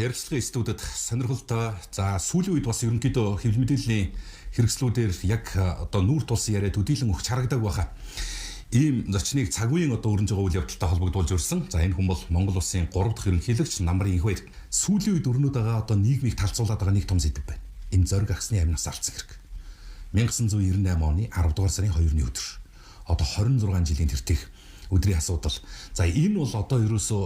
Ярилцлагын студид сонирхолтой. За сүүлийн үед бас ерөнхийдөө хэвлэл мэдээллийн хэрэгслүүдээр яг одоо нүүр тулсан яриад төдийлөн өгч харагдаг байхаа. Ийм зочныг цаг үеийн одоо өрнж байгаа үйл явдалтай холбогдуулж өрсөн. За энэ хүн бол Монгол улсын 3 дахь ерөнхийлөгч Намрын их баяр. Сүүлийн үед өрнөд байгаа одоо нийгмийг талцуулаад байгаа нэг том сэдэв байна. Энэ зориг агсны амнаас алдсан хэрэг. 1998 оны 10 дугаар сарын 2-ны өдөр. Одоо 26 жилийн тэртех өдрийн асуудал. За энэ бол одоо ерөөсөө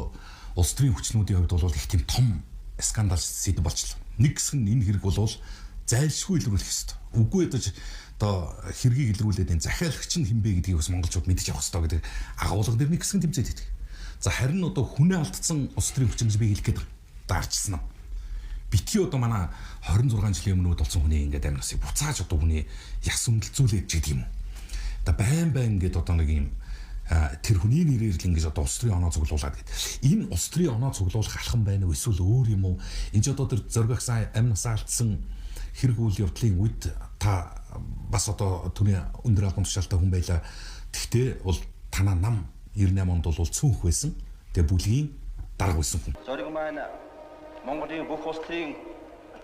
улс төрийн хүчнүүдийн хувьд бол их тийм том скандал сэдэв болчихлоо. Нэг хэсэг нь энэ хэрэг бол зайлшгүй илрүүлэх ёстой. Үгүй ядаж одоо хэргийг илрүүлээд энэ захиалагч нь хинбэ гэдгийг бас монголчууд мэдэж явах ёстой гэдэг агуулга дээр нэг хэсэг нь тэмцээд байдаг. За харин одоо хүнээ алдсан улс төрийн хүчин гэж би хэлэх гээд даарчсан юм. Битгий одоо манай 26 жилийн өмнө болсон хүний ингээд амнасыг буцааж одоо хүний яс өмдөлцүүлээд ч гэдэг юм уу. Одоо байн ингээд одоо нэг юм тэр хүний нэрээр л ингэж одоо улс төрийн оноо цуглуулад гэдэг. Энэ улс төрийн оноо цуглуулах алхам байна уу эсвэл өөр юм уу? Энд ч одоо тэр зоригсан амнасаа алдсан хэрэг үйл явдлын үед та бас одоо түүний өндөр албан тушаалтай хүн байлаа. Тэгтээ бол танаа нам 98 онд бол цөөнх байсан. Тэгээ бүлгийн дарга байсан хүн. Зориг маань Монголын бүх улс төрийн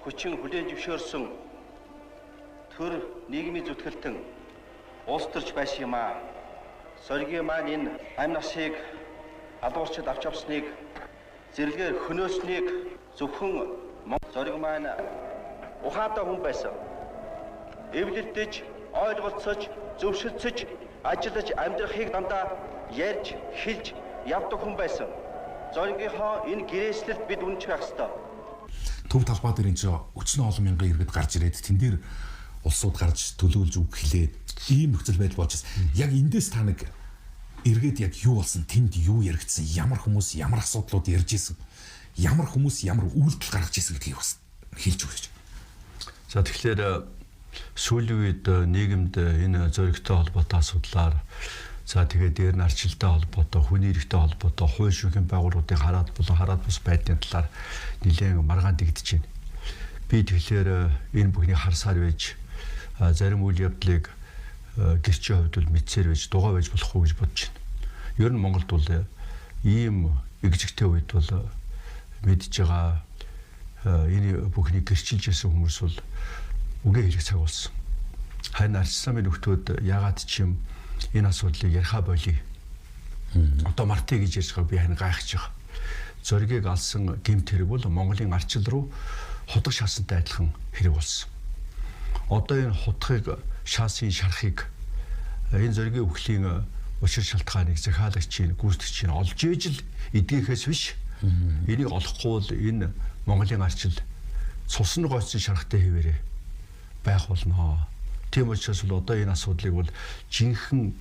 хүчин хүлээн зөвшөөрсөн төр нийгмийн зүтгэлтэн улс төрч байсан юм аа. Зоригийн маань энэ амь насыг алуурчид авч явсныг зэрлэгээр хөнөөснийг зөвхөн зориг маань ухаантай хүн байсан. Эвлэлдэж, ойлголцож, зөвшөлдсөж, ажиллаж амьдрахыг дандаа ярьж, хэлж явдаг хүн байсан. Зоригийнхоо энэ гэрээслэлд бид үнэнч байх ёстой. Төв талбай дээр энэ ч өчнө олон мянган иргэд гарч ирээд тэн дээр улсууд гарч төлөөлж үг хэлээд ийм нөхцөл байдал болж байна. Яг эндээс та нэг эргээд яг юу болсон, тэнд юу яригдсан, ямар хүмүүс ямар асуудлууд ярьж исэн, ямар хүмүүс ямар үйлдэл гаргаж исэн гэдгийг бас хэлж өгөөч. За тэгэхээр сүүлийн үед нийгэмд энэ зоригтой холбоотой асуудлаар за тэгээд дээр нь арчилтай холбоотой, хүний эрхтэй холбоотой, хууль шүүхийн байгууллагуудын хараад бус байдлын талаар нэлээд маргаан дэгдэж байна. Би тэгэхээр энэ бүхний харсаар байж зарим үйл явдлыг гэрчийн хувьд бол мэдсээр байж дугаа байж болох уу гэж бодож байна. Ер нь Монголд бол ийм экзектэй үед бол мэдж байгаа энэ бүхний гэрчилж байсан хүмүүс бол үгээ хэрэг цаг болсон. Харин арчсамын нөхдүүд яагаад ч юм энэ асуудлыг яриха болий. Одоо мартыг гэж ярьж байгаа би харин гайхаж байгаа. Зоригийг алсан гэмт хэрэг бол Монголын арчил руу худаг шаасантай адилхан хэрэг болсон. Одоо энэ хутгыг шаасын шарахыг энэ зоригийн өхлийн учир шалтгааныг захиалагчийн гүйцэтгэгчийн олж ээж л эдгийхээс биш. Энийг олохгүй бол энэ Монголын арчил цусны гойцсон шарахтай хэвээрээ байх болно. Тийм учраас бол одоо энэ асуудлыг бол жинхэнэ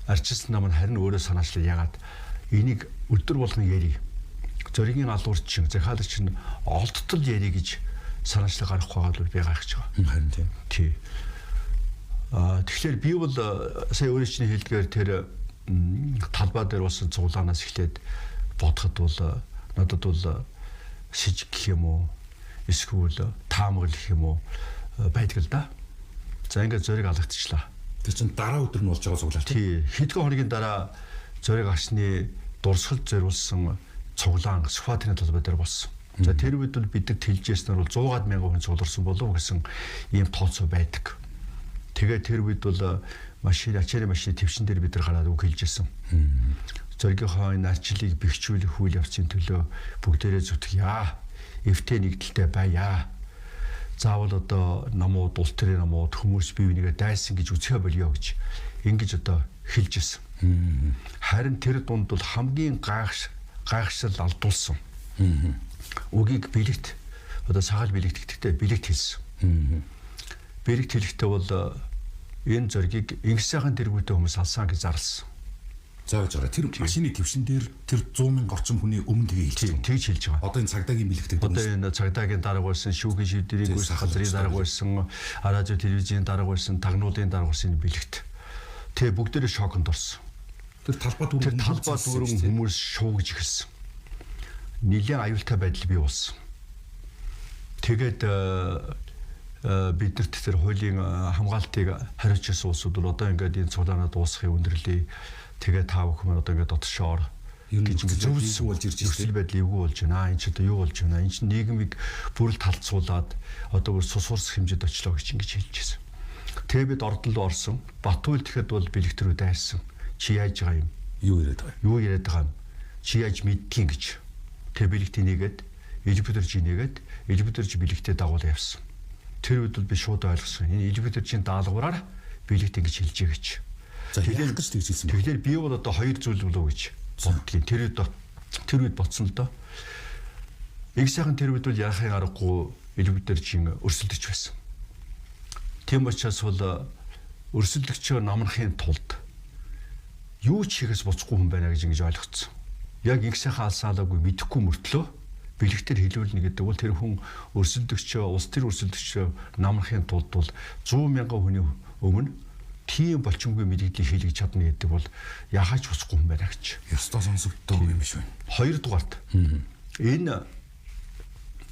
арчилсан нам нь харин өөрөө санаачлаа яагаад энийг өдөр болгон ярий. Зоригийн алуурчин захиалагч нь олдтол ярий гэж санаачлаа гаргах байгаад бол би гайхаж байгаа. Харин тийм. Тэгэхээр би бол сая өөрөө чинь хэлдгээр тэр талбай дээр болсон цуглаанаас эхлээд бодоход бол надад бол шижиг гэх юм уу эсвэл таамаглал гэх юм уу байдаг л да. За ингээд зориг алгадчихлаа. Тэр чинь дараа өдөр нь болж байгаа цуглаалт. Тий. Хэдхэн хоногийн дараа зориг агшны дурсгалд зориулсан цуглаан Сүхбаатарын талбай дээр болсон. За тэр үед бол бидэд хэлжсэнээр бол 100-аад мянган хүн цугларсан болов гэсэн ийм тооцоо байдаг. Тэгээд тэр үед бол ачаарын машины твшин дээр бид нар гараад үг хэлжсэн. Зоригийнхоо энэ арчлыг бэхжүүлэх үйл явцын төлөө бүгдээрээ зүтгэе. Эвтэй нэгдэлтэй байя. Заавал одоо намууд, улс төрийн намууд хүмүүс бие бинийгээ дайсан гэж үзэхэ болио гэж ингэж одоо хэлжсэн. Харин тэр дунд бол хамгийн гайхшил алдуулсан. Үгийг бэлэгт одоо сагаал бэлэгт гэхдээ бэлэгт хэлсэн. Бэлэгт хэлэхдээ бол энэ зоригийг инх сайхан тэргүүтэй хүмүүс алсан гэж зарласан. За гэж байгаа. Тэр машины твшин дээр тэр 100 мянган орчим хүний өмнө тгийж хэлж байгаа. Одоо энэ цагдаагийн бэлэгтэй. Одоо энэ цагдаагийн дарга байсан, шүүхийн шийдвэрийг үүсгэх газрын дарга байсан, радио телевизийн дарга байсан, тагнуулын дарга байсан бэлэгт. Тэгээ бүгдээрээ шоконд орсон. Тэр талбай дүүрэн хүмүүс шуугж эхэлсэн. Нилээн аюултай байдал бий болсон. Тэгээд биднэрт тэр хуулийн хамгаалтыг хариуцсан улсууд бол одоо ингээд энэ цуглаанаа дуусгахыг өндөрлөе. Тэгээ таа бүхэн одоо ингээд дотшоор гэж ингэ зөвлөсөн болж ирж нөхцөл байдал эвгүй болж байна. Энэ ч одоо юу болж байна? Энэ чинь нийгмийг бүрэл талцуулаад одоо бүр сусуурс хэмжээд очлоо гэж ингэж хэлж байсан. Тэгээ бид ордон руу орсон. Батуул тэгэхэд бол бэлэгт рүү дайрсан. Чи яаж байгаа юм? Юу яриад байгаа юм? Юу яриад байгаа юм? Чи яаж мэдтiin гэж. Тэгээ бэлэгтээ нэгээд элеваторч нэгээд элеваторч бэлэгтээ дагуул явсан. Тэр үед бол би шууд ойлгосон. Энэ элеваторчийн даалгавраар бэлэгт ингэж хэлж байгаа гэж. За яах гэж тэгж хэлсэн бэ? Тэгэхээр би бол одоо хоёр зүйл болов гэж бодлоо. Тэр үед бодсон л доо. Их сайхан тэр үед бол яахын аргагүй элеваторчийн өрсөлдөж байсан. Тийм учраас бол өрсөлдөгчөө намрахын тулд юу ч хийхээс буцахгүй хүн байна гэж ингэж ойлгоцсон. Яг их сайхан алсаалаагүй мэдэхгүй мөртлөө бэлэгтэр хэлүүлнэ гэдэг бол тэр хүн өрсөлдөгчөө улс төр өрсөлдөгчөө намрахын тулд бол 100,000 хүний өмнө тийм болчмгүй мэдээллийг хийлгэж чадна гэдэг бол яхаач буцахгүй юм байна гэж. Ёстой сонсогддог юм биш үү? Хоёрдугаарт энэ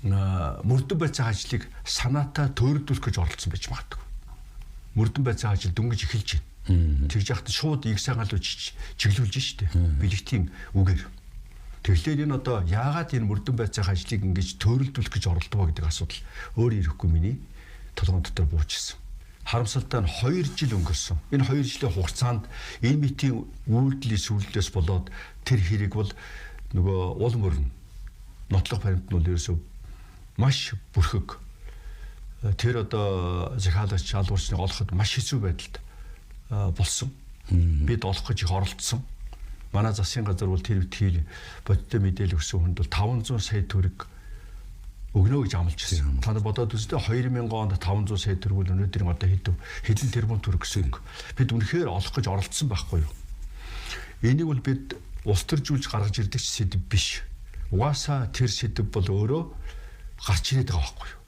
мөрдөн байцаа ажлыг санаатаа төөрөлдүүлэх гэж оролцсон байж магадгүй. Мөрдөн байцаа ажил дөнгөж эхэлж байна. Тэгж яхад шууд их сайхан л чиглүүлж штэ. Бэлэгтийн үгээр. Тэгэхээр энэ одоо яагаад энэ мөрдөн байцаа ажлыг ингэж төөрөлдүүлэх гэж оролдов гэдэг асуудал өөр ирэхгүй миний толгойн дотор бууж ирсэн. Харамсалтай нь 2 жил өнгөрсөн. Энэ 2 жилийн хугацаанд энэ митийн үйлдлийн сүлдээс болоод тэр хэрэг бол нөгөө уул мөрн нотлох баримт нь ерөөсөө маш бүрхэг. Тэр одоо захиалагч алуурчныг олоход маш хэцүү байдалд болсон. Бид олох гэж их оролцсон. Манай засгийн газар бол тэр үтгий бодиттой мэдээлэл өгсөн хүнд бол 500 сая төгрөг өгнө гэж амлаж ирсэн. Та нар бодоод үзтээ 2000 онд 500 сая төгрөг бол өнөөдрийн одоо хэдэн тэрбум төгрөг гэсэн үг. Бид үнэхээр олох гэж оролцсон байхгүй юу? Энийг бол бид улс төржүүлж гаргаж ирдэг сэдв биш. Угаасаа тэр сэдв бол өөрөө гарч ирээд байгаа байхгүй юу?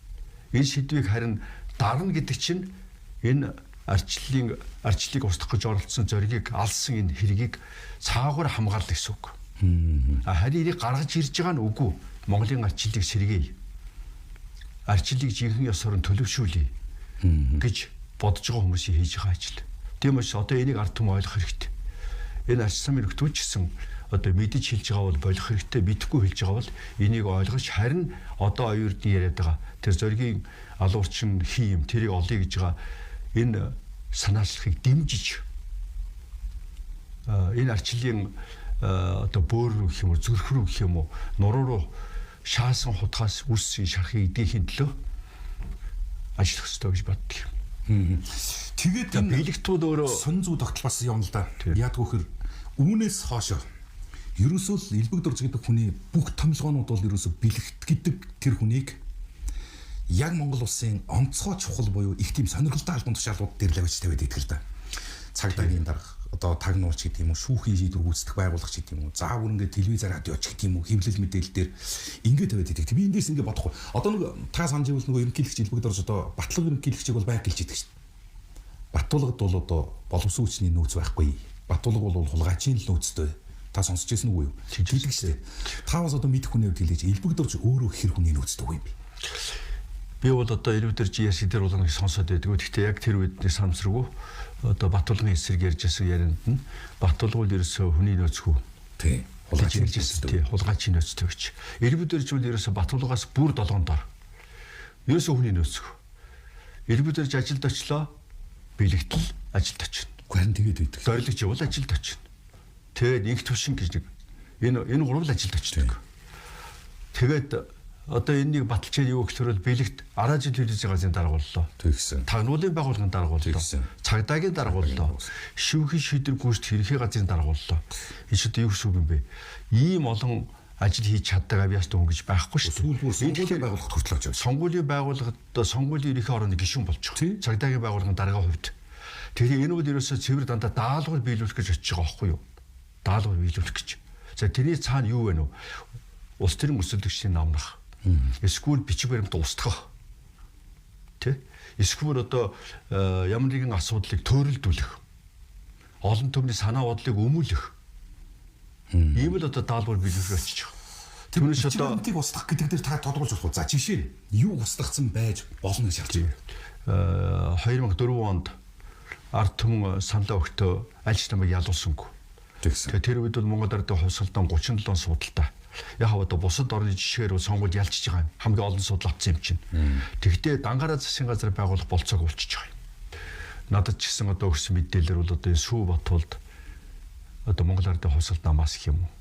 Энэ сэдвийг харин дарна гэдэг чинь энэ арчлалыг устгах гэж оролцсон зоригийг алсан энэ хэргийг цаагаар хамгаална гэсэн үг. Харин энийг гаргаж ирж байгаа нь үгүй. Монголын арчлалыг сэргээе. Арчлалыг жинхэнэ ёсоор нь төлөвшүүлье гэж бодож байгаа хүмүүсийн хийж байгаа ажил. Тийм учраас одоо энийг ард түмэн ойлгох хэрэгтэй. Энэ арч самын өгтөөч гэсэн одоо мэдэж хэлж байгаа бол болох хэрэгтэй, мэдэхгүй хэлж байгаа бол энийг ойлгож харин одоо оюурдны яриад байгаа тэр зоригийн алуурчин хийм тэрийг олъё гэж байгаа энэ санаачлахыг дэмжиж энэ арчлалын одоо бөөр рүү гэх юм уу зүрх рүү гэх юм уу нуруу руу шаасан хутгаас үссэн шархыг эдгэхийн төлөө ажиллах ёстой гэж боддог юм. Тэгээд энэ бэлэгтүүд өөрөө сонь зүй тогтол бас явна л да. Яадгүй хэр үүнээс хоошо ерөөсөө л элбэг дурж гэдэг хүний бүх томилгоонууд бол ерөөсөө бэлэгт гэдэг тэр хүнийг яг Монгол улсын онцгой чухал буюу их тийм сонирхолтой албан тушаалууд дээр л авч тавиад идэх л да. Цагдаагийн дарга одоо тагнуулч гэдэг юм уу, шүүхийн шийдвэр гүйцэтгэх байгуулагч гэдэг юм уу, заавар ингээд телевиз радиоч гэдэг юм уу, хэмлэл мэдээлэл дээр ингээд тавиад идэх. Би эндээс ингээд бодохгүй. Одоо нэг та санаж ивэл нөгөө ерөнхийлөгч элбэг дурж одоо батлаг ерөнхийлөгчийг бол байг гэлж идэг шүү дээ. Батулгад бол одоо боловсон хүчний нөөц байхгүй. Батулг бол хулгайчийн л нөөцтэй. Та сонсч байсан үгүй юу? Хэлдэг шүү дээ. Та бас одоо мэдэх хүний хувьд хэлээч элбэг дурж өөрөө хэр хүний нөөцтэй үгүй юм бэ? Би бол одоо элеватор GS дээр болгоно гэж сонсоод байдгүй. Гэхдээ яг тэр үед санамсаргүй одоо Батулгын эсрэг ярьж байсан ярианд нь Батулг бол ерөөсөө хүний нөөцгүй. Тий. Хулгайчийн нөөцтэй. Тий, хулгайчийн нөөцтэй гэж. Элеватор бол ерөөсөө Батулгаас бүр 7 дор. Ерөөсөө хүний нөөцгүй. Элеватор ажилд очлоо. Бэлэгтэл ажилд очино. Харин тэгээд үйдэг. Зорилгоч бол ажилд очино. Тэгээд инх төвшин гэж нэг энэ гурав л ажилд очдог. Тэгээд одоо энэнийг баталчаад юу гэхээр бэлэгт араа жил телевизийн газрын дарга боллоо. Тэгсэн. Тагнуулын байгууллагын дарга боллоо. Цагдаагийн дарга боллоо. Шүүхийн шийдвэр гүйцэтгэх ерхий газрын дарга боллоо. Энэ ч юу гэсэн үг юм бэ? Ийм олон ажил хийж чаддаг авьяастай хүн гэж байхгүй шүү дээ. Сонгуулийн байгууллагт хүртэл очив. Сонгуулийн байгууллагад сонгуулийн ерхий орны гишүүн болчих. Цагдаагийн байгууллагын даргын хувьд. Тэгэхээр энэ бол ерөөсөө цэвэр дандаа даалгавар биелүүлэх гэж очиж байгаа байхгүй юу? Даалгавар биелүүлэх гэж. За тэрний цаана юу вэ нөө? Улс төрийн өсөлтөгчдийн намнах. Эсвэл бичиг баримт устгах. Тэ? Эсвэл одоо ямар нэгэн асуудлыг төөрөлдүүлэх. Олон түмний санаа бодлыг өмүүлэх. Ийм л одоо даалгавар биелүүлж очиж байгаа. Түүнээс одоо бичиг устгах гэдэг дээр та тодруулж болох. За жишээ нь юу устгацсан байж болно гэж шалтгаан. 2004 онд ард түмэн саналаа өгтөө аль ч намайг ялуулсангүй. Тэгсэн. Тэгээ тэр үед бол Монгол Ардын хувьсгалдан 37 судалтай. Яг одоо бусад орны жишгээр сонгуульд ялчиж байгаа юм. Хамгийн олон судал авсан юм чинь. Тэгтээ дангаараа засгийн газар байгуулах болцоог уулчиж байгаа юм. Надад ч гэсэн одоо өгсөн мэдээлэлэр бол одоо энэ Сүү Батулд одоо Монгол Ардын хувьсгалд намаас их юм уу.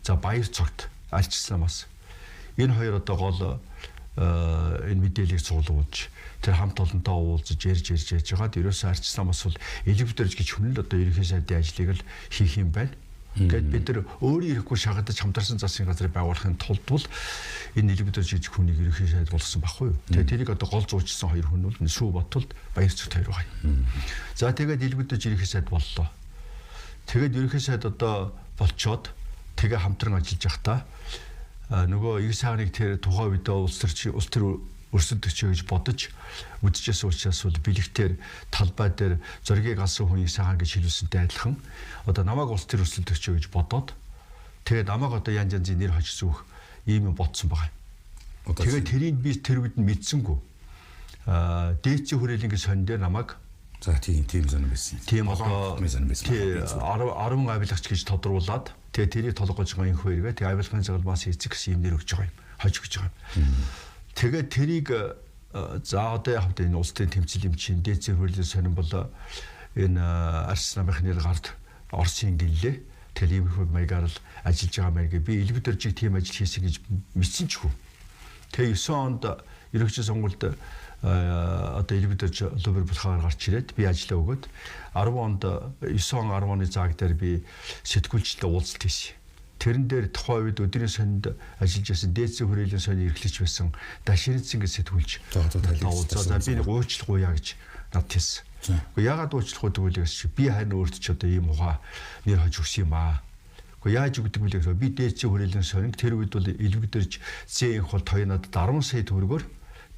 За Баяр цогт Альчисламаас энэ хоёр одоо гол энэ мэдээллийг цуглуулж тэр хамт олонтой уулзаж ярьж байгаад ерөөсөө Альчисламаас бол элевдэрж гэж хүнэл одоо ерөнхий сайдын ажлыг л хийх юм байна. Гэт бид нар өөрийн ирэхгүй шахагдаж хамтарсан засгийн газрыг байгуулахын тулд бол энэ элевдэрж гэж хүнийг ерөнхий сайд болгосон байхгүй юу. Тэгээ тэрийг одоо гол зуучсан хоёр хүн бол Сүү Батулд Баяр цогт хоёр байгаа. За тэгээд элевдэрж ерөнхий сайд боллоо. Тэгээд ерөнхий сайд одоо болцоод тэгээ хамтран ажиллаж байхдаа нөгөө их саарныг тэр тухайн үед улс төр өрсөлдөгч гэж бодож үдчихээс учраас бол бэлэгтэр талбай дээр зоригийг алсан хүний сайхан гэж хэлүүлсэнтэй адилхан одоо намайг улс төр өрсөлдөгч гэж бодоод тэгээд намайг одоо янз янзын нэр хож зүүх ийм юм бодсон байгаа. Тэгээд тэрийг би тэр үед нь мэдсэнгүү дээцийн хүрээлэнгийн сонин дээр намайг за тийм сонир байсан. Тийм одоо 10 авилагч гэж тодруулаад тэгээ тэрийг толгойж байгаа энэ хоёргээ тэгээ авилагын загалмаас эцэг гэсэн юм нэр өгч байгаа юм. Хож өгч байгаа юм. Тэгээ тэрийг за одоо яг энэ улсын тэмцэл юм чинь дээцийн хүрээлэн сонин бол энэ Арс намынхны гард Орсын гэллээ. Тэр ийм их маягаар л ажиллаж байгаа маяг би элевдэржиг тийм ажил хийсэн гэж мэдсэн ч хүү. Тэгээ 9 онд ерөнхий сонгуульд одоо элевдэрж лобер булхаар гарч ирээд би ажиллаа өгөөд 10 онд 9 он 10 оны цаг дээр би сэтгүүлчтэй уулзалт хийсэн. Тэрэн дээр тухайн үед өдрийн сонинд ажиллаж байсан дээцийн хүрээлэн сони эрхлэж байсан Даширцэн гэж сэтгүүлч. За би нэг уучлахгүй гэж над хэлсэн. Гэхдээ яагаад уучлахгүй гэдэг вэ гэж би харин өөрт ч одоо ийм ухаа нэр хож өгсөн юм аа. Гэхдээ яаж өгдөг вэ гэхээр би дээцийн хүрээлэн сониг тэр үед бол элевдэрж ЗНХ бол тоёнод 10 сая төгрөгөөр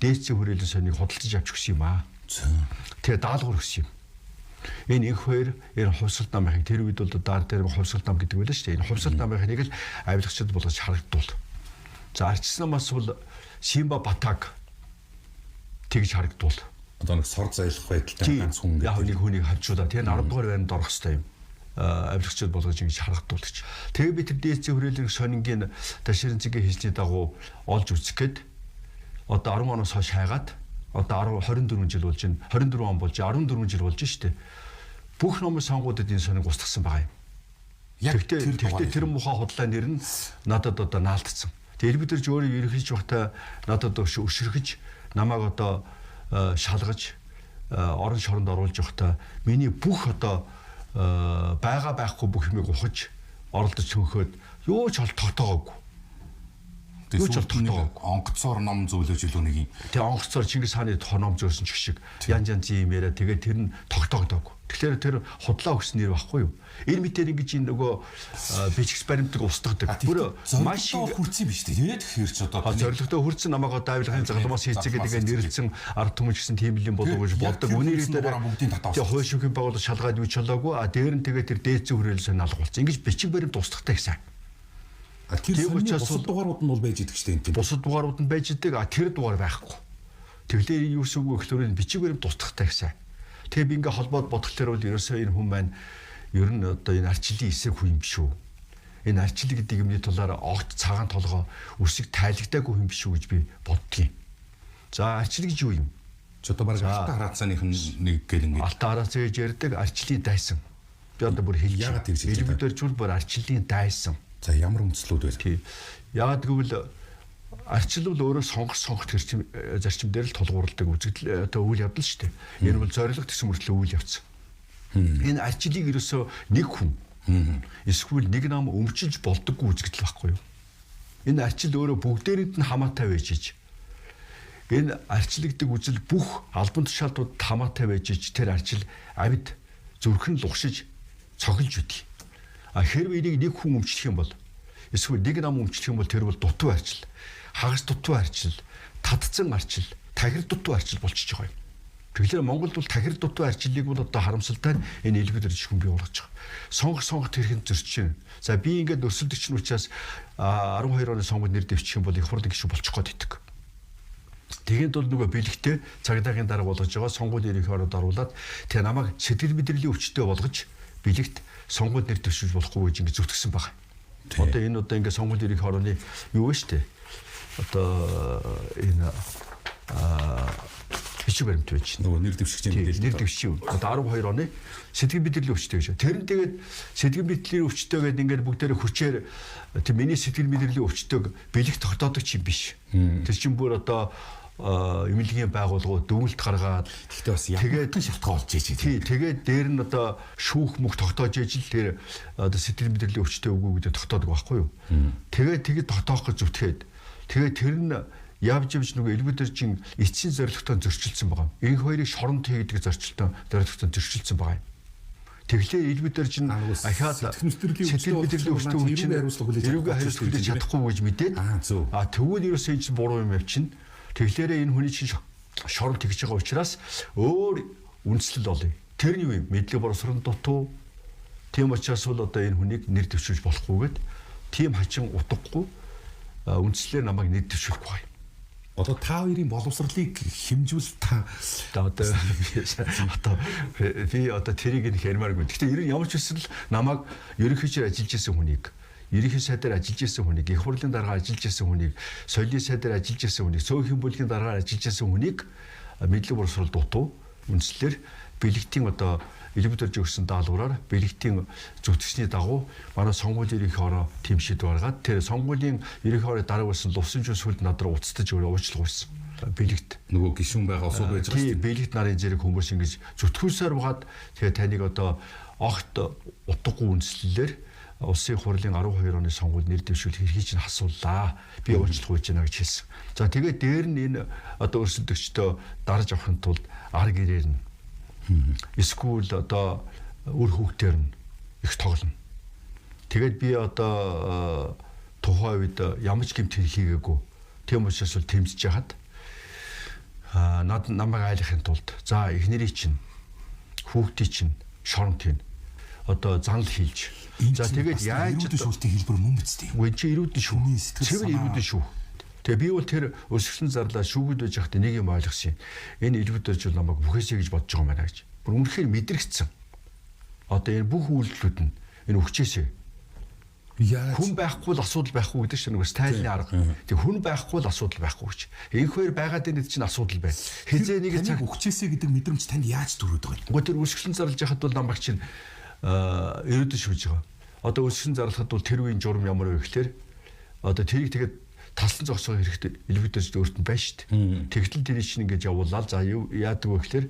дээцийн хүрээлэн сониг хөдөлж авч өгсөн юм аа. Тэгээ даалгавар өгсөн юм. Энэ их хоёр энэ хувьсгалт намынхыг тэр үед бол даар дээр хувьсгалт нам гэдэг байлаа шүү дээ. Энэ хувьсгалт намынхыг л авилагчид болгож харагдуул. За Альчисламаас бол Симба Батаг тэгж харагдуул. Одоо нэг сор зайлах байдалтай ганц хүн яг нэг хүнийг хавчуулаа. Тэгээ 10 дугаар байранд орох хэрэгтэй юм. Авилагчид болгож ингэж харагдуул гэж. Тэгээ би тэр дээцийн хүрээлэн сонингийн Даширцэнгийн хэлсний дагуу олж үзэх гээд одоо 10 оноос хойш хайгаад одоо 24 жил болж байна. 24 он болж 14 жил болж штэ. Бүх номын сонгуудад энэ сониг устгасан байгаа юм. Тэгтээ тэр муха худлаа нэр нь надад одоо наалтсан. Тэгээ элевдэрж өөрөө ерөнхийж багтаа надад өшөрхөж намайг одоо шалгаж орон шоронд оруулж явахдаа миний бүх одоо байгаа байхгүй бүх юмыг ухаж оролдож хөнхөөд юу ч бол тогтоогоогүй. Тэгээд онгоцоор ном зөвлөж илүү нэг юм. Тэгээ онгоцоор Чингис хааны ном зөөсөн ч шиг янз янзын юм яриа тэгээд тэр нь тогтоогдоогүй. Тэгэхээр тэр худлаа өгсөн нэр байхгүй юу? Энэ мэтэр ингэж энэ нөгөө бич экспериментыг устгадаг. Бүр маш их хүрцэн биш үү? Тэгэхээр ч одоо зорилготой хүрцэн намайг давилгын загалмаас хийцгээ тэгээ нэрлэлсэн ард түмэн гэсэн тийм юм болов уу гэж боддог. Үнээр дээр бүгдийн татаа. Тэгээ хойш шүүхийн байгууллага шалгаад юу ч болоогүй. Дээр нь тэгээ тэр дээцэн хүрээлсэн алга болсон. Ингэж бичиг баримт устгахтай гэсэн. Тэр бусад дугаарууд нь бол байж идэг шүү дээ. Бусад дугаарууд нь байж идэг. Тэр дугаар байхгүй. Тэглээр юу гэсэн үг гэхээр бичиг баримт устгахтай гэсэн. Тэгээ би ингээ холбоод бодглохлоор бол ерөөсөө энэ хүн маань ер нь одоо энэ арчлалын эсрэг хүн юм биш үү? Энэ арчлал гэдэг юмны талаар огт цагаан толгой үсэг тайлагдаагүй хүн биш үү гэж би боддгийн. За арчлал гэж юу юм? Ч одоо бараг алтан хараацааных нэг гэл ингээ. Алтан хараацаа гэж ярьдаг арчлалын дайсан. Би одоо бүр хэлж яагаад тэгж хэлж байна? Элевдэржүүл бүр арчлалын дайсан. За ямар үндслүүд вэ? Тийм. Яагаад гэвэл арчлал бол өөрөө сонгох зарчим дээр л тулгуурладаг үзэгдэл одоо үйл явдал шүү дээ. Энэ бол зорилго гэсэн мөртлөө үйл явц. Энэ арчлалыг ерөөсөө нэг хүн эсвэл нэг нам өмчилж болдоггүй үзэгдэл байхгүй юу? Энэ арчлал өөрөө бүгдээрэнд нь хамаатай байж иж. Энэ арчлагддаг үзэл бүх албан тушаалтууд хамаатай байж иж тэр арчлал авид зүрхэн лухшиж цохилж үтгий. Хэрвээ энийг нэг хүн өмчлөх юм бол эсвэл нэг нам өмчлөх юм бол тэр бол дутуу арчлал, хагас дутуу арчлал, татцсан арчлал, тахир дутуу арчлал болчихж байгаа юм. Тэгэхээр Монголд бол тахир дутуу арчлалыг бол одоо харамсалтай энэ элевдэрж хүн бий болгож байгаа. Сонгох тэрхэн зөрчиж байна. За би ингээд өрсөлдөгч нь учраас 12 оны сонгуульд нэр дэвчих юм бол их хурлын гишүүн болчих гээд идэг. Тэгэхэд бол нөгөө бэлэгтэй цагдаагийн дараа болгож байгаа сонгуулийн ерөнхий ороод оруулаад тэгээ намайг сэтгэл мэдрэлийн өвчтөй болгож бэлэгт сонгуульд нэр дэвшүүлж болохгүй гэж ингэ зүтгэсэн байгаа. Одоо энэ ингэ сонгуульд ирэх орны юу вэ штэ? Одоо энэ бичиг баримт байж нөгөө нэр дэвшигчийн мэдээлэл. Нэр дэвшигч. Одоо 12 оны сэтгэл мэдрэлийн өвчтөй гэж. Тэр нь тэгээд сэтгэл мэдрэлийн өвчтөй гэдэг ингээд бүгдээрээ хүчээр тийм миний сэтгэл мэдрэлийн өвчтөйг бэлэг тогтоодог ч юм биш. Тэр чинь бүр одоо эмнэлгийн байгууллагууд дүгнэлт гаргаад гэхдээ бас тэгээд шалтгаан болж ижээ. Тий, тэгээд дээр нь одоо шүүх мөх тогтоож ижил тэр одоо сэтгэл мэдрэлийн өвчтөй үгүй гэдэг тогтоодог байхгүй юу? Тэгээд тогтоох гэж зүтгээд тэгээд тэр нь явж нөгөө элбэдэржин эцсийн зорилготой зөрчилдсөн байгаа. Энэ хоёрыг шоронд хийдэг зорилготой зөрчилдсөн байгаа. Тэглээ элбэдэржин ахаад сэтгэл мэдрэлийн өвчтөй чинь эрүүгийн хариуцлага хүлээж чадахгүй гэж мэдээд тэгвэл ерөөсөө энэ чинь буруу юм явчихна. Тэглээрээ энэ хүний чинь шоронд тэгж байгаа учраас өөр үндэслэл олъё. Тэр нь юу юм? Мэдлэг боловсрон дутуу. Тийм учраас бол одоо энэ хүнийг нэр дэвшүүлж болохгүйгээд тийм хачин утгагүй үндэслэлээр намайг нэр дэвшүүлэхгүй байна. Одоо та хоёрын боловсролыг хэмжүүл та одоо би одоо тэрийг нэг ярмааргүй. Гэхдээ ер нь ямар ч үсэл намайг ерөнхийдөө ажиллаж исэн хүнийг, ерөнхий сайдаар ажиллаж исэн хүнийг, их хурлын дарга ажиллаж исэн хүнийг, соёлын сайдаар ажиллаж исэн хүнийг, цөөхөн бүлгийн даргаар ажиллаж исэн хүнийг мэдлэг боловсрол дутуу үндэслэлээр бэлэгтийн одоо элбэдэрж өгсөн даалгавраар бэлэгтийн зүтгэсний дагуу манай сонгуулийн ерөнхий ороо тийм шийдвэр гаргаад тэр сонгуулийн ерөнхий ороо дарга болсон Лувсан жүз сүлд над руу уцтаж өөрөө уучлах байсан. Бэлэгт нөгөө гишүүн байгаа усууд байж байгаа шүү дээ. Бэлэгт нарын зэрэг хүмүүс ингэж зүтгүүлсээр багаад тэгээ таныг одоо огт утгагүй үндэслэлээр улсын хурлын 12 оны сонгуульд нэр дэвшүүлэх эрхийг чинь асууллаа. Би уучлах гэж байна гэж хэлсэн. За тэгээд дээр нь энэ одоо өрсөлдөгчдөө дарж авахын тулд ар гэрээр нь эсвэл одоо үр хүүхдээр нь их тоглоно. Тэгээд би одоо тухайн үед ямар ч гэмт хийгээгүй. Тийм учраас бол тэмцэж яхад намайг айлахын тулд за эхнэрийн чинь хүүхдийн чинь шоронд хийн одоо занал хийлж. За тэгээд яаж шүүлтийн хэлбэр мөн биз дээ. Үгүй чи ирүүдэн шүү. Цэвэр ирүүдэн шүү. Тэгээ би бол тэр өсгсөн зарлаа шүүгүүд байж хахад нэг юм ойлгосон юм. Энэ элбэдэрж намайг бүхээсэй гэж бодож байгаа юм байна гэж. Бүр үнэхээр мэдрэгдсэн. Одоо энэ бүх үйлдэлүүд нь энэ өвчээсэй. Хүн байхгүй л асуудал байхгүй гэдэг чинь нэг стайлны арга. Тэг хүн байхгүй л асуудал байхгүй гэж. Энх хоёр байгаад энэ чинь асуудал байна. Хизээ нэг цаг өвчээсэй гэдэг мэдрэмж танд яаж төрөөд байгаа юм? Үгүй тэр өсгсөн зарлж яхад бол намайг чинь ирүүдэн шүүж байгаа. Одоо өсгсөн зарлахад бол тэр үеийн журам ямар вэ гэхээр одоо тэрийг тэгээд талсан зогсоо хэрэгтэй элбэдэрж өөрт нь байна шүү дээ. Тэгтэл тэр чинь ингэж явуулаад за яадаг вэ гэхээр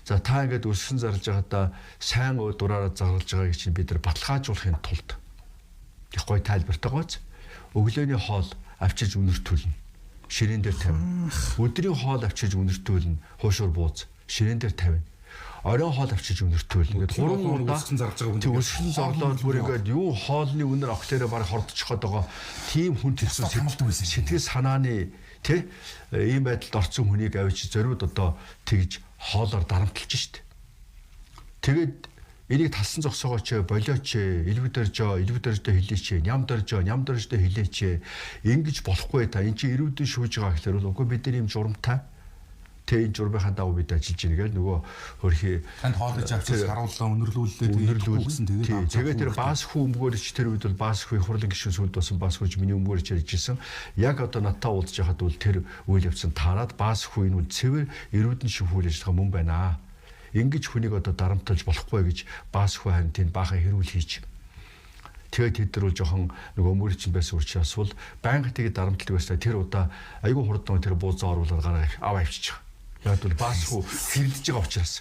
за та ингэж өсгөн зарлж байгаадаа сайн дураараа зарлж байгааг чинь бид нар баталгаажуулахын тулд их гой тайлбартай гоц өглөөний хоол авчиж үнэртүүлнэ. Ширээн дээр тавина. Өдрийн хоол авчиж үнэртүүлнэ. Хуушуур бууз ширээн дээр тавина. Оройн хоол авчиж үнэртүүлнэ. Ингээд 3 удаа өсгөн зарж байгаа хүн өсгөн зарлаад бүр ингээд юу хоолны үнэр авах дээр баг хордчиход байгаа тийм хүн төлсөө сэтгэл санааны тий ийм байдалд орсон хүнийг авчиж зориуд одоо тэгж хоолоор дарамтлж штт. Тэгээд энийг талсан зогсоогоо ч болооч элбэдэржөө хэлээч нямдэржөө хэлээч ингэж болохгүй та эн чинь ирүүдэн шүүж байгаа гэхээр бол үгүй бид нар ийм журамтай энэ журмынхаа дагуу бид ажиллаж байна гэж нөгөө хөрхий танд хоолж авчиж харууллаа үнэрлүүллээ тэгээд тэр баасхүү өмгөөрч тэр үед бол баасхүү хурлын гишүүн сүлд болсон баасхүүч миний өмгөөрч ажиллажсэн яг одоо надтай уулзж байхад бол тэр үйл явцсан таарад баасхүү энэ үл цэвэр эрүүдэн шүүхүүл ажиллагаа мөн байна. Ингэж хүнийг одоо дарамтлаж болохгүй гэж баасхүү харин тэнд баахан хэрүүл хийж тэгээд тэд нар бол жоохон нөгөө өмгөөрч байсан учраас бол байнга тэгээд дарамтлагдаг байсан тэр удаа айгүй хурдан тэр буузаа оруулаад гараа ав авчиж байгаа. Яг бол баасхүү хэрдэж байгаа учраас.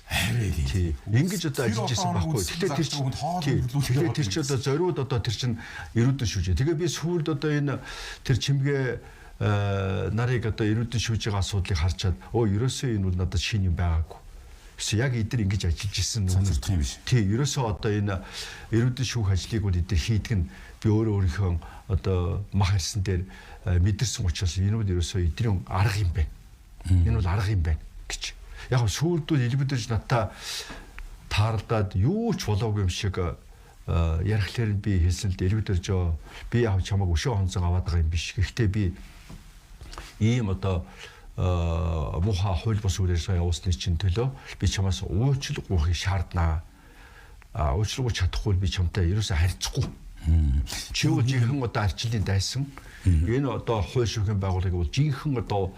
Тий. Ингэж одоо ажиллаж байсан байхгүй. Тэгэхээр тэр чинь одоо зориуд одоо тэр чинь эрүүдэн шүүжээ. Тэгээ би сүүлд одоо энэ тэр чимгээ нарыг одоо эрүүдэн шүүж байгаа асуудлыг харчаад ерөөсөө энэ бол надад шинэ юм байгаагүй. Эсвэл яг эдгээр ингэж ажиллаж исэн санагдах юм биш. Тий, ерөөсөө одоо энэ эрүүдэн шүүх ажлыг бол эдгээр хийдэг нь би өөрийнхөө одоо мах ирсэн дээр мэдэрсэн учраас энэ бол ерөөсөө эдгээр арга юм байна. Энэ бол арга юм байна гэж. Яг сүүлдүүд элбэдэрж надтай таарлаад юу ч болоогүй юм шиг ярихлаар би хэлсэн л элбэдэрж би яг чамайг өшөө хонцоо аваад байгаа юм биш. Гэхдээ би ийм одоо муха хууль бус үйл ажиллагаа явуулсны чинь төлөө би чамаас уучлал гуйхыг шаарднаа. уучлахгүй чадахгүй би чамтай ерөөсөө харьцахгүй. Чи юу жинхэнэ одоо арчлалын дайсан энэ одоо хууль шүүхийн байгууллагыг бол жинхэнэ одоо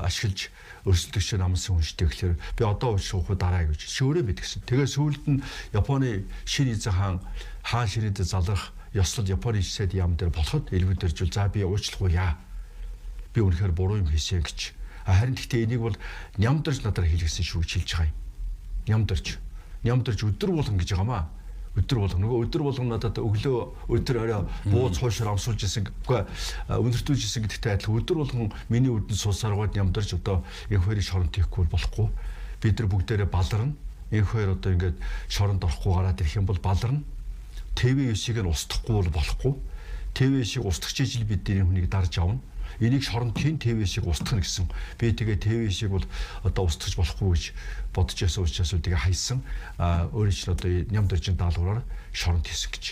ашиглаж өрсөлдөгчөөр амсан хүнштэй гэхээр би одоо уучлахгүй дараа гэж чи өөрөө мэдгэсэн. Тэгээ сүүлд нь Японы Шин Изэ хаан Ширэд залрах ёслол Японы сайд яам дээр болоход элбэгдэржүүл за би уучлахгүй яа. Би үнэхээр буруу юм хийсэн гэж. Харин гэхдээ энийг бол нямдарч надаар хэлгэсэн шүү гэж хэлж байгаа юм. Нямдарч өдөр болгон гэж байгаамаа. Өдөр болгон нөгөө өдөр болгон надад өглөө өдөр орой бууз хуушаар амсуулж исэн үгүй өнөртүүлж исэн гэдэгтэй адилхан өдөр болгон миний үдэн суусаргаад нямдарч одоо энэ хоёрын шоронд хийхгүй болохгүй. Бид нар бүгдээрээ баларна. Энэ хоёр одоо ингээд шоронд орохгүй гараад ирэх юм бол баларна. ТV9-ийг нь устгахгүй бол болохгүй. ТV9-ийг устгах ижил бид энэ хүнийг дарж авна. Энийг шоронд хийн ТV9-ийг устгах гэсэн. Би тэгээ ТV9-ийг бол одоо устгах болохгүй гэж бодож ясан учраас тэгээ хайсан. Өөрөө ч одоо нямдаржин даалгавраар шоронд хийсэн гэж.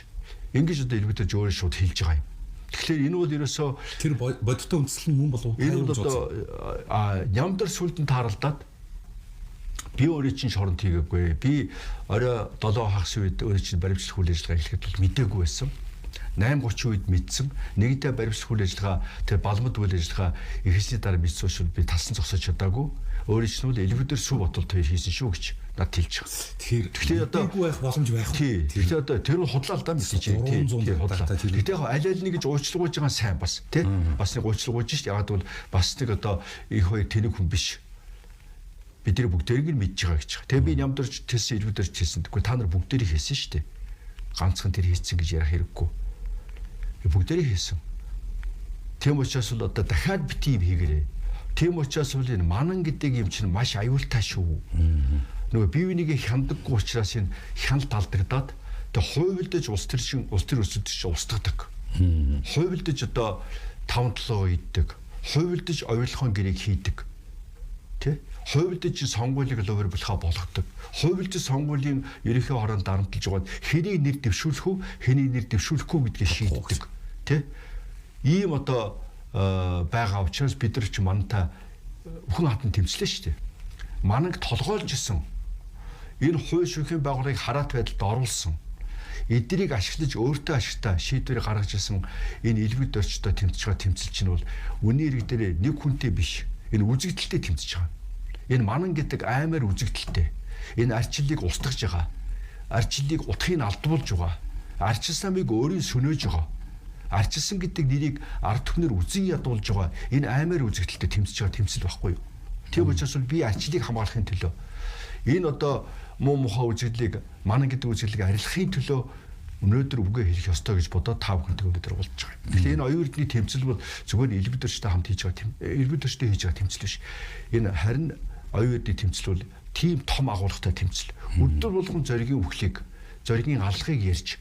Ингэж одоо элбэгдэж өөрөө шууд хэлж байгаа юм. Тэгэхээр энэ бол ерөөсөө тэр бодиттой үндэслэл нь мөн болов уу? Энэ бол одоо нямдар сүлдэн тааралдаад би өөрөө чинь шоронд хийгээгүй. Би орой 7 хагас үед өөрөө чинь баримтлах үйл ажиллагаа эхлэхэд бол мэдээгүй байсан. 8:30 үед мэдсэн. Нэгдээ баримтлах үйл ажиллагаа тэр балмад үйл ажиллагаа эхэлсний дараа мэдсэн шүү би талсан зогсож чадаагүй. Өөрөө чинь бол элбэгдэр сүв ботол хоёр хийсэн шүү гэж над хэлж байгаа. Тэгэхээр одоо байх боломж байх. Тэгэхээр одоо тэр нь худлаалдаа мэдээж тийм худлаа. Гэтэ яг аль аль нэг гэж уучлалгүйж байгаа сайн бас тий. Бас нэг уучлалгүйж шүү. Ягаад гэвэл бас нэг одоо их хоёр тэнэг хүн биш. Бид нар бүгдээрийг нь мэдж байгаа гэж байгаа. Тэгээ би нямдарч тэссэн элбэгдэрч хэлсэн. Тэгвэл та нар бүгдээрийг хийсэн шүү дээ. Ганцхан тэр хийсэн гэж ярих хэрэггүй. Бүгдээрийг хийсэн. Тийм учраас бол одоо дахиад бити юм хийгэрээ. Тийм учраас бол энэ манан гэдэг юм чинь маш аюултай шүү. Нөгөө бие бинийгээ хяндаггүй учраас энэ хяналт алдагдаад тэгээ хувилдаж улс төр өсөлдөж устгадаг. Хувилдаж одоо 5-7 иддэг. Хувилдаж оюулхон гэрээг хийдэг. Тэ? Хувилдаж сонгуулийг ловер болохоо болгодог. Хувилдаж сонгуулийн ерөнхий хороонд дарамтлаж байгаад хэнийг нэр дэвшүүлэх үү, хэнийг нэр дэвшүүлэхгүй гэдгийг шийддэг. Тэ? Ийм одоо байгаа учраас бид нар ч мантай бүхэн хатан тэмцлээ шүү дээ. Мананг толгойлж исэн. Энэ хууль шүүхийн байгууллагыг хараат байдалд оруулсан. Эднийг ашиглаж өөртөө ашигтай шийдвэр гаргаж исэн энэ элбэг дөрчтой тэмцэж байгаа тэмцэл чинь бол үнийн ирэг дээр нэг хүнтэй биш. Энэ үзэгдэлтэй тэмцэж байгаа. Энэ манан гэдэг аймаар үзэгдэлтэй. Энэ арчлалыг устгаж байгаа. Арчлалыг утгыг алдуулж байгаа. Арчилсан намыг өөрийн сүнөөж байгаа. Арчилсан гэдэг нэрийг ард түмнэр үзэн ядуулж байгаа. Энэ аймаар үзэгдэлтэй тэмцэж байгаа тэмцэл байхгүй юу? Тийм учраас би арчлалыг хамгаалахын төлөө энэ одоо муу мухаа үзэгдлийг манан гэдэг үзэгдлийг арилгахын төлөө өнөөдөр үгээ хэлэх ёстой гэж бодоод та бүхэнтэй өнөөдөр уулзж байгаа. Тэгэхээр энэ оюун эрдний тэмцэл бол зөвхөн элбэгдэрчтэй хамт хийж байгаа элбэгдэрчтэй хийж байгаа тэмцэл биш. Энэ харин оюун эрдний тэмцэл бол тийм том агуулгатай тэмцэл. Өдөр болгон зоригийн алгыг ярьж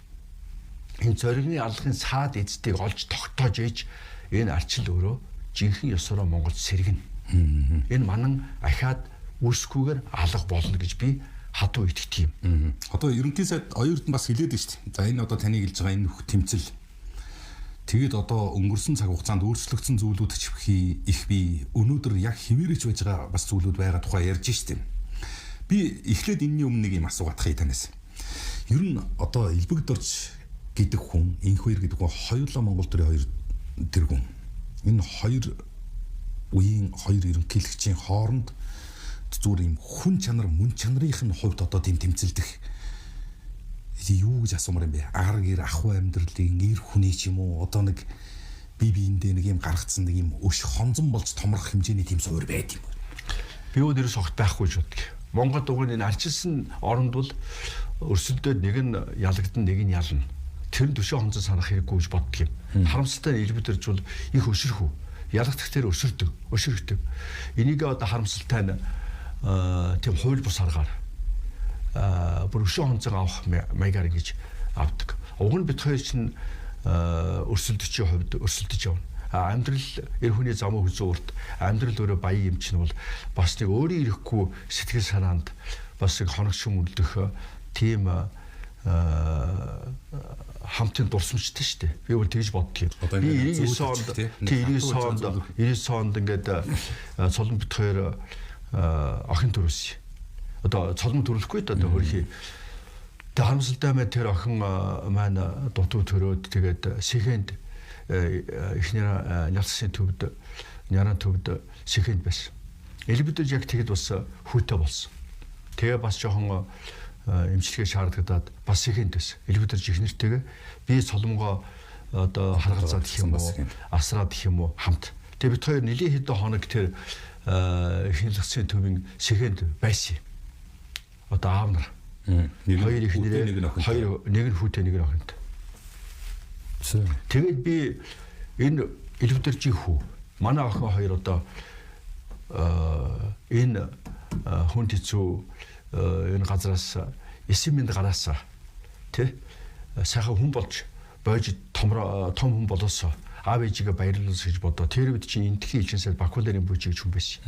энэ зоригийн алгын саад эцдийг олж тогтоож ээж энэ арчил өөрөө жинхэнэ ёсороо Монголд сэргэнэ. Энэ манан ахаад үүсгүүгээр алга болно гэж би хатуу итгэх юм. Одоо ерөнхий сайд оюун эрдэнэ бас хэлээд байна шүү дээ. За энэ одоо таны хэлж байгаа энэ бүх тэмцэл. Тэгээд одоо өнгөрсөн цаг хугацаанд өөрчлөгдсөн зүйлүүд ч их би өнөөдөр яг хэвээрэж байж байгаа бас зүйлүүд байгаа тухай ярьж шүү дээ. Би эхлээд энэний өмнө нэг юм асуугаадахыг танаас. Ер нь одоо элбэг дорж гэдэг хүн, инх хоёр гэдэг хүн хоёулаа Монгол төрийн хоёр тэргүүн. Энэ хоёр үеийн хоёр ерөнхийлөгчийн хооронд зүгээр юм хүн чанар, мөн чанарын хувьд одоо тийм тэмцэлдэх юу гэж асуумаар юм бэ? Ар гэр ахуй амьдралын нэр хүний ч юм уу одоо нэг бие биендээ нэг юм гаргацсан нэг юм өш хонзон болж томрох хэмжээний тийм суур байд юм. Би өөрөөс огт байхгүй ч боддог. Монгол дугуйн энэ арчилсан оронд бол өрсөлдөөд нэг нь ялагдан нэг нь ялна. Тэр төшөө хонзон санах хэрэггүй гэж боддог юм. Харамсалтай элбэгдэрж бол их өшөрхөө. Ялагдах тэр өшөрхдөг. Энийг одоо харамсалтай нь тийм хууль бус аргаар бүр өшөө хонцог авах маягаар ингэж авдаг. Уг нь бид хоёр чинь өрсөлдөчийн хувьд өрсөлдөж явна. Амьдрал эр хүний замын хүзүү урт амьдрал өөрөө баян юм чинь бол бас нэг өөрийн ирэхгүй сэтгэл санаанд бас нэг хоног шум үлдэх тийм хамтын дурсамжтай шүү дээ. Би бол тэгж боддгийг. Би 99 онд ингээд цолон бит хоёр охин төрөөс. Одоо цолон төрөлөхгүй одоо хөрхий Тэгээ харамсалтай байна тэр охин маань дутуу төрөөд тэгээд Сэхэнд эхнэр Нялсын төвд Няран төвд Сэхэнд байсан. Элбэдэж яг тэгэд бас хүүтэй болсон. Тэгээ бас жоохон эмчилгээ шаардлагадаад бас Сэхэнд байсан. Элбэдэж ихнэртэйгээ би Солонгоо одоо харгалзаад гэх юм уу, асраад гэх юм уу хамт. Тэгээ бид хоёр нэлийн хэдэн хоног тэр Нялсын төвийн Сэхэнд байсан. Одоо аав нар хоёр ихнэрээ нэг нь хүүтэй нэг нь охинтой. Тэгээд би энэ Элбэдэржийн хүү манай охин хоёр одоо энэ хүн хэцүү энэ газраас 9,000 гараас тий сайхан хүн болж бойж том хүн болоосоо аав ээжигээ баярлуулж гэж бодоо. Тэр үед чинь энтхийн ээлжинсээр Бакуларын бүжиг хүн байсан.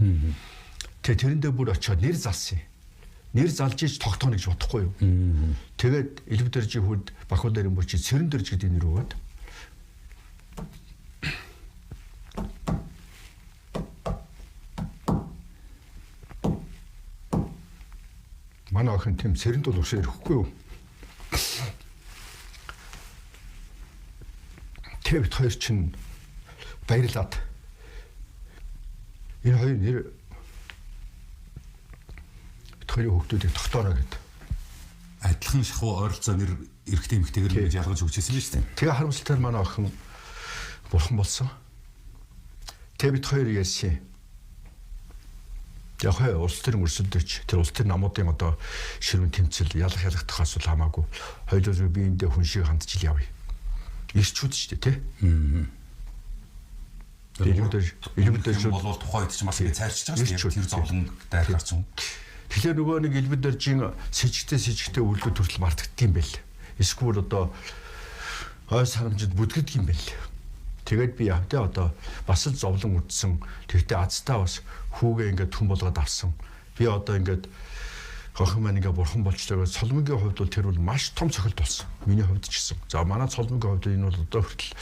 Тэгээ тэрэндээ бүр очиод нэр залсан. Нэр залж иж тогтооно гэж бодохгүй юу. Тэгээд Элбэдэржийн хүнд Бакуларын бүжиг Цэрэн-дэрж гэдэг нэр өгөөд манай охин тэм Цэрэнд бол уушаа ирэхгүй юу. Тэгээд хоёр чинь баярлаад энэ хоёр нэр хоёрын хүүхдүүдийг тогтоороо гэдэг. Адилхан шахуу ойролцоо нэр эрэгтэй эмэгтэйгээр ингэж ялгаж өгчээсэн л шүү дээ. Тэгээ харамсалтай манай охин бурхан болсон. Тэгээ бид хоёр ярьсан. Яг хөө улс төрийн өрсөлдөж тэр улс төрийн намуудын одоо ширүүн тэмцэл ялах асуудал хамаагүй. Хоёулаа би эндээ хүн шиг хандж ил явъя. Ирчүүд шүү дээ тий. Элбэдэрж болов тухайд ч бас ингэ цайрчиж байгаа шүү дээ. Тэр зовлон дайргаарч юм. Тэгэхээр нөгөө нэг Элбэдэржийн сэжигтэй үрлүүд төрөл мартагддаг юм байл. Эсвэл одоо хойс харамжид бүдгдэг юм байл. Тэгээд би явтаа одоо бас л зовлон үтсэн. Тэгтээ азтаа бас хүүгээ ингээд хүн болгоод авсан. Би одоо ингээд охин маань ингээд бурхан болж байгаа. Соломгийн хувьд бол тэр бол маш том цохилт болсон. Миний хувьд ч гэсэн. За манай Соломгийн хувьд энэ бол одоо хүртэл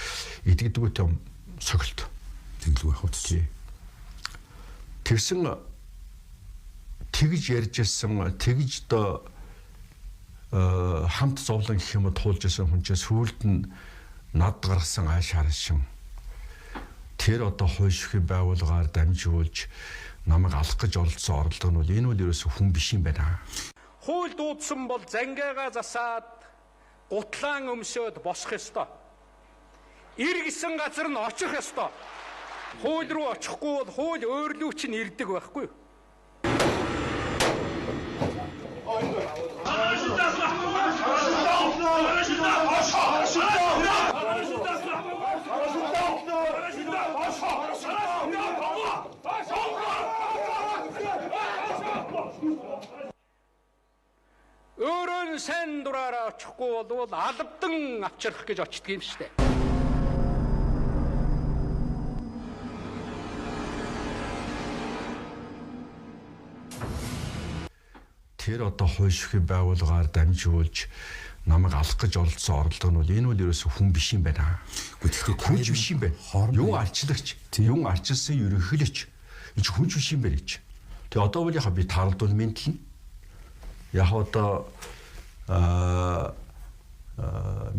идэгдэггүй том цохилт. Тэглүү байх үстэй. Тэрсэн тэгж ярьж ирсэн, тэгж одоо хамт зовлон гэх юм уу туулж ирсэн хүн чинь сүулт нь над гаргасан ааш харшин. Тэр одоо хойшихын байгууллагаар дамжуулж намайг алах гэж оролцсон оролдоо нь бол энэ бол ерөөсө хүн биш юм байна. Хууль дуудсан бол зангиага засаад гутлаан өмсөд босох ёстой. Ир гисэн газар нь очих ёстой. Хууль руу очихгүй бол хууль өөрлөө чинь ирдэг байхгүй юу? Өөрөөр сайн дураараа очихгүй бол албадан авчрах гэж очдөг юм шүү дээ. Тэр одоо хойшихын байгууллагаар дамжуулж намайг алах гэж оролцсон оролдоо нь бол энэ бол ерөөсө хүн биш юм байна. Гэхдээ хүн биш юм байна. Юу арчлагч, юу арчилсан ерөнхийлөгч. Энэ хүн биш юм байна гэж. Тэгээ одоо бол яхаа би таалдвал мэдлэн. Яг одоо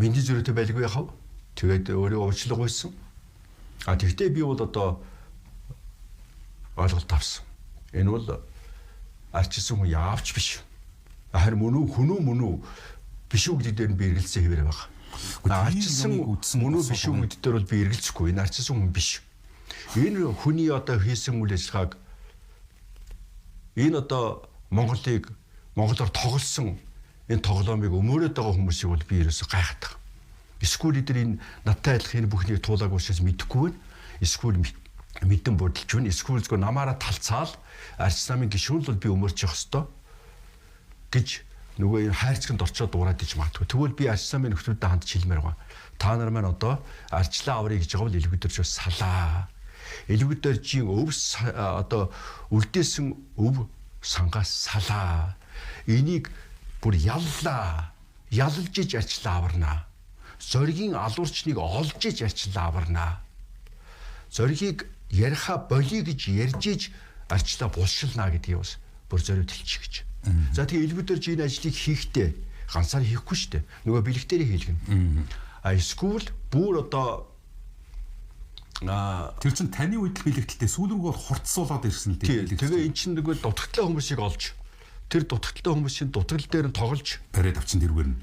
мэндийн зөрүүтэй байлгүй яхав. Тэгээд өөрөө уучлага гуйсан. Тэгтээ би бол одоо ойлголт авсан. Энэ бол арчилсан хүн яавч биш. Харин хүн үү биш үү гэдэг дээр нь би эргэлзсэн хэвээр байгаа. Арчилсан хүн үү биш үү гэдэг дээр бол би эргэлзэхгүй. Энэ арчилсан хүн биш. Энэ хүний одоо хийсэн үйл ажиллагааг энэ одоо Монголоор тоглосон энэ тоглоомыг өмөрөөд байгаа хүмүүсийг бол би ерөөсөй гайхдаг. Эсвэл эдгээр энэ надтай адилхан энэ бүхнийг туулаагүй учраас мэдэхгүй байна. Эсвэл мэдэн бодолж байна. Эсвэл зөвхөн намаараа талцаал арч намын гишүүн бол би өмөрч явах ёстой гэж нөгөө энэ хайрцагт орчоод дуурайд иж магадгүй. Тэгвэл би арч намын нөхдөдөө хандж хэлмээр байгаа. Та нар маань одоо арчлаа аврыг гэж байгаа бол Элбэдэрж салаа. Элбэдэржийн өвс одоо үлдээсэн өв сангаас салаа. Энийг бүр яллаа. Ялж иж арчлаа аварнаа. Зоригийн алуурчныг олж иж арчлаа аварнаа. Зоригийг яриха болиё гэж ярьж иж арчлаа булшилнаа гэдгийг бас бүр зориуд хэлчих гэж. За тэгээ Элбэдэрж энэ ажлыг хийхдээ ганцаар хийхгүй шүү дээ. Нөгөө бэлэг дээр хийлгэнэ. Эсвэл бүр одоо тэр чин таны үед л бэлэгдэлтэй сүүл рүү бол хурцсуулаад ирсэн л дээ. Тэгээ эн чинь нөгөө дутагдлаа хүмүүсийг олж тэр дутагдлаа хүмүүсийн дутагдлал дээр нь тоглож бариад авчин дэргээр нь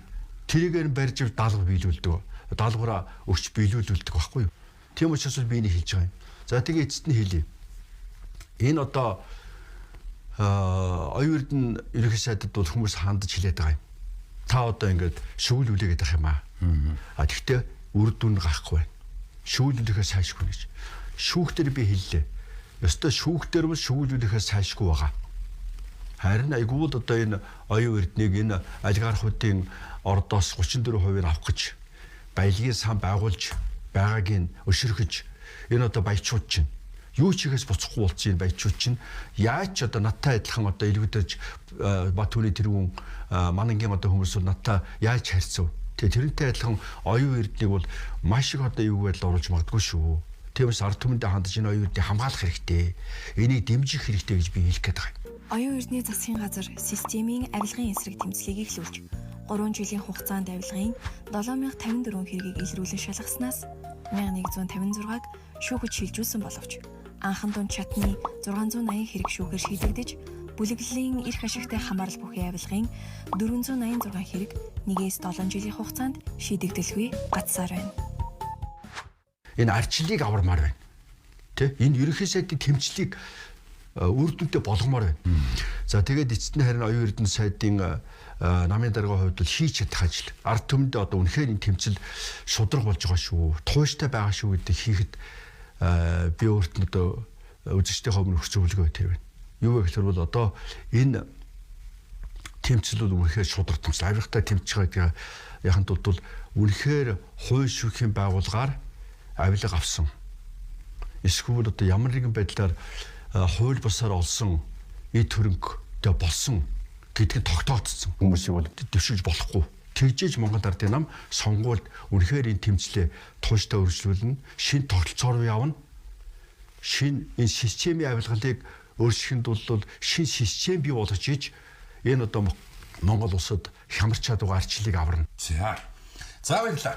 тэрийгээр нь барьж даалгавар биелүүлдэг. Даалгавраа өгч биелүүлдэг байхгүй юу? Тийм учраас би энийг хэлж байгаа юм. За тэгээ эцэст нь хэлье. Энэ одоо оюун эрдэнэ ерөнхий сайдад бол хүмүүс хандж хэлээд байгаа юм. Та одоо ингээд шүүлүүлээд байх юм аа. Тэгвэл үр дүн гарахгүй байна. Шүүлүүлэхээс сайшгүй гэж. Шүүхтэр би хэллээ. Ёстой шүүхтэр бол шүүлүүлэхээс сайшгүй байгаа. Харин айгуул одоо энэ оюун эрднийг энэ олигархуудын ордоос 34% авах гэж баялагын сан байгуулж байгааг нь өшрөхөж энэ одоо баячууд чинь юу ч ихээс буцахгүй болчихсон баячууд чинь яаж ч одоо надтай адилхан одоо илүүдэж Батүний тэрүүн манангийн одоо хүмүүс бол надтай яаж харьцав. Тэгээ тэрнтэй адилхан оюун эрднийг бол маш их одоо юу байдал оруулж магадгүй шүү. Тиймээс ард түмэндээ хандж энэ оюун эрднийг хамгаалах хэрэгтэй. Энийг дэмжих хэрэгтэй гэж би хэлэх гээд байгаа юм. Оюун эрдний засгийн газар системийн авилгын эсрэг тэмцлийг эхлүүлж 3 жилийн хугацаанд авилгын 7054 хэргийг илрүүлэн шалгаснаас 1156-г шүүхэд шилжүүлсэн боловч анхан дунд шатны 680 хэрэг шүүхээр шийдэгдэж бүлэглэлийн эрх ашигтай хамаарал бүхий авилгын 486 хэрэг 1-7 жилийн хугацаанд шийдэгдэлгүй гацсаар байна. Энэ арчлыг авармаар байна. Тэ? Энэ ерөнхий сайдын тэмцлийг үр дүнтэй болгомоор байна. За тэгээд эцэст нь харин оюун эрдэнэ сайдын намын даргын хувьд бол хийж чадах ажил. Ард түмэндээ одоо үнэхээр энэ тэмцэл шудраг болж байгаа шүү. Тууштай байгаа шүү гэдэг хийхэд би өөрт нь одоо үзэгчдийн хувьд өгч зөвлөгөө тэр байна. Юу вэ гэхээр бол одоо энэ тэмцэл бол үнэхээр шудраг тэмцэл. Авиргатай тэмцэж байгаа яхан тулд бол үнэхээр хууль шүүхийн байгууллагаар авилга авсан. Эсвэл одоо ямар нэгэн байдлаар хууль бусаар олсон эд хөрөнгөтэй болсон гэдгийг тогтоогдсон хүмүүсийг бол дэвшүүлж болохгүй. Тэгжээж Монгол Ардын нам сонгуульд үнэхээр энэ тэмцлээ тууштай өргөжлүүлнэ, шинэ тогтолцоо руу явна. Шинэ энэ системийн авилгалыг өөрчлөхийн тулд шинэ систем бий болгож иж энэ одоо Монгол улсад хямрч чадвар арчлыг аварна. За баярлалаа.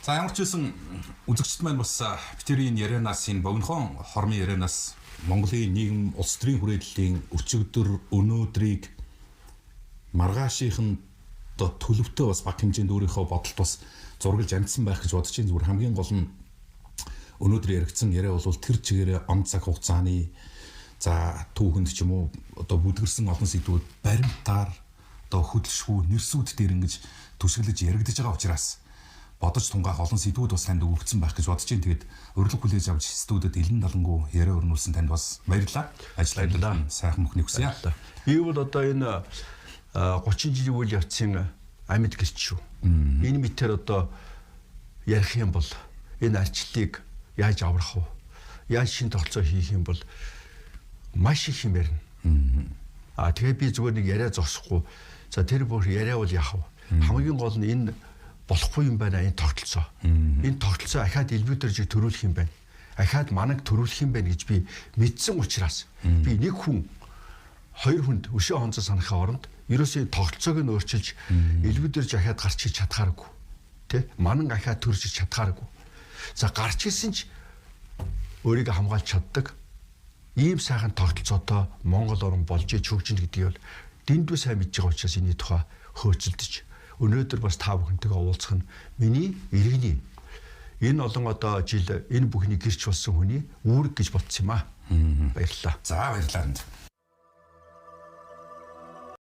За ямар ч үсэн үзэгчд маань бас битэрийн ярианаас энэ богинохон хормын ярианаас Монголын нийгэм улс төрийн хүрээллийн өчигдөр өнөөдрийг маргаашийнхан одоо төлөвтэй бас баг хэмжээнд өөрийнхөө бодолд бас зургалж амжсан байх гэж бодож байна. Зүгээр хамгийн гол нь өнөөдөр яригдсан яриа бол тэр чигээрээ он цаг хугацааны за түүхэнд ч юм уу одоо бүдгэрсэн олон сэдвүүд баримтаар одоо хөдөлшгүй нэрсүүд дээр ингэж түшиглэж яригдж байгаа учраас бодож тунгаах олон сэдвүүд бас танд өгөгдсөн байх гэж бодож байна. Тэгээд урилга хүлээж авч студиуд элен далангуу яриа өрнүүлсэн танд бас баярлалаа. Ажиллаа сайхан мөхний хүсье. Би бол одоо энэ 30 жилийн үйл явцын амьд гэлч шүү. Энэ мэтэр одоо ярих юм бол энэ арчлыг яаж аврах вэ? Яаж шин тогтолцоо хийх юм бол маш их юм ярина. Тэгээ би зүгээр нэг яриа зогсохгүй. За тэр бүр яриа бол яах вэ? Хамгийн гол нь энэ болохгүй юм байна энэ тогтолцоо. Энэ тогтолцоо ахаад элбүүдэржиг төрүүлэх юм байна. Ахаад манаг төрүүлэх юм байна гэж би мэдсэн учраас би нэг хүн хоёр хүнд өшөө хонцоо санахын оронд ерөөсөө тогтолцоог нь өөрчилж элбүүдэрж ахаад гарч иж чадхааргүй. Тэ? Манан ахаад төрж иж чадхааргүй. За гарч ирсэн ч өөрийгөө хамгаалж чаддаг ийм сайхан тогтолцоотой Монгол орн болж иж хөгжинэ гэдгийг бол дэндүү сайн мэдж байгаа учраас энэ тухай хөөцөлдөж өнөөдөр бас та бүхэнтэйгээ уулзах нь миний иргэний энэ олон одоо жил энэ бүхний гэрч болсон хүний үүрэг гэж бодсон юм аа. Баярлалаа. За баярлалаа.